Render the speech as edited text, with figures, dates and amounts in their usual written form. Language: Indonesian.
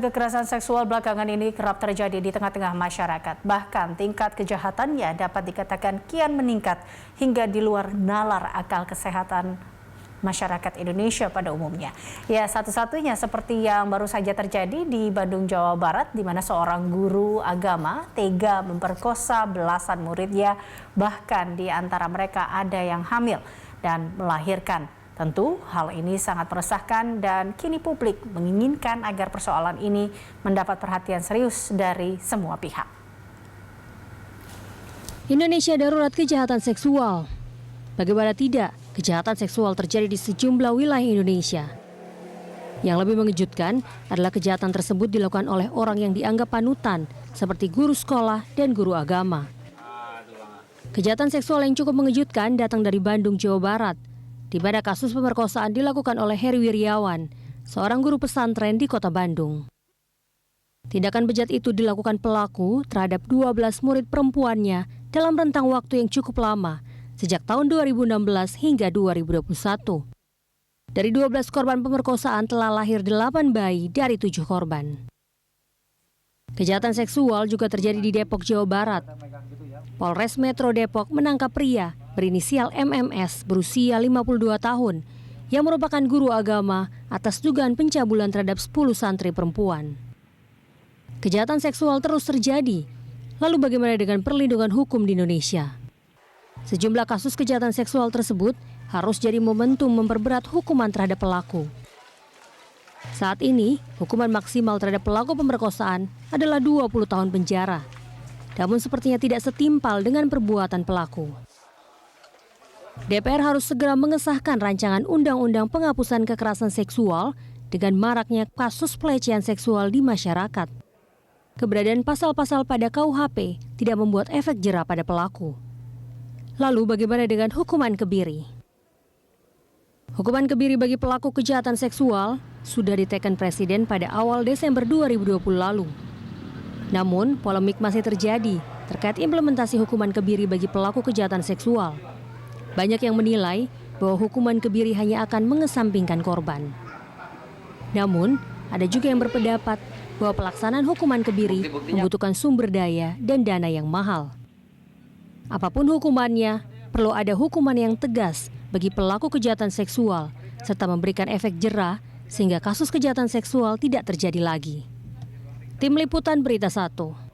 Kekerasan seksual belakangan ini kerap terjadi di tengah-tengah masyarakat. Bahkan tingkat kejahatannya dapat dikatakan kian meningkat hingga di luar nalar akal kesehatan masyarakat Indonesia pada umumnya. Ya, satu-satunya seperti yang baru saja terjadi di Bandung, Jawa Barat, di mana seorang guru agama tega memperkosa belasan muridnya, bahkan di antara mereka ada yang hamil dan melahirkan. Tentu hal ini sangat meresahkan dan kini publik menginginkan agar persoalan ini mendapat perhatian serius dari semua pihak. Indonesia darurat kejahatan seksual. Bagaimana tidak, kejahatan seksual terjadi di sejumlah wilayah Indonesia. Yang lebih mengejutkan adalah kejahatan tersebut dilakukan oleh orang yang dianggap panutan, seperti guru sekolah dan guru agama. Kejahatan seksual yang cukup mengejutkan datang dari Bandung, Jawa Barat, di mana kasus pemerkosaan dilakukan oleh Heri Wiryawan, seorang guru pesantren di kota Bandung. Tindakan bejat itu dilakukan pelaku terhadap 12 murid perempuannya dalam rentang waktu yang cukup lama, sejak tahun 2016 hingga 2021. Dari 12 korban pemerkosaan telah lahir 8 bayi dari 7 korban. Kejahatan seksual juga terjadi di Depok, Jawa Barat. Polres Metro Depok menangkap pria berinisial MMS berusia 52 tahun yang merupakan guru agama atas dugaan pencabulan terhadap 10 santri perempuan. Kejahatan seksual terus terjadi. Lalu bagaimana dengan perlindungan hukum di Indonesia? Sejumlah kasus kejahatan seksual tersebut harus jadi momentum memperberat hukuman terhadap pelaku. Saat ini, hukuman maksimal terhadap pelaku pemerkosaan adalah 20 tahun penjara. Namun sepertinya tidak setimpal dengan perbuatan pelaku. DPR harus segera mengesahkan rancangan undang-undang penghapusan kekerasan seksual dengan maraknya kasus pelecehan seksual di masyarakat. Keberadaan pasal-pasal pada KUHP tidak membuat efek jera pada pelaku. Lalu bagaimana dengan hukuman kebiri? Hukuman kebiri bagi pelaku kejahatan seksual sudah diteken Presiden pada awal Desember 2020 lalu. Namun, polemik masih terjadi terkait implementasi hukuman kebiri bagi pelaku kejahatan seksual. Banyak yang menilai bahwa hukuman kebiri hanya akan mengesampingkan korban. Namun, ada juga yang berpendapat bahwa pelaksanaan hukuman kebiri membutuhkan sumber daya dan dana yang mahal. Apapun hukumannya, perlu ada hukuman yang tegas bagi pelaku kejahatan seksual, serta memberikan efek jera sehingga kasus kejahatan seksual tidak terjadi lagi. Tim Liputan Berita 1.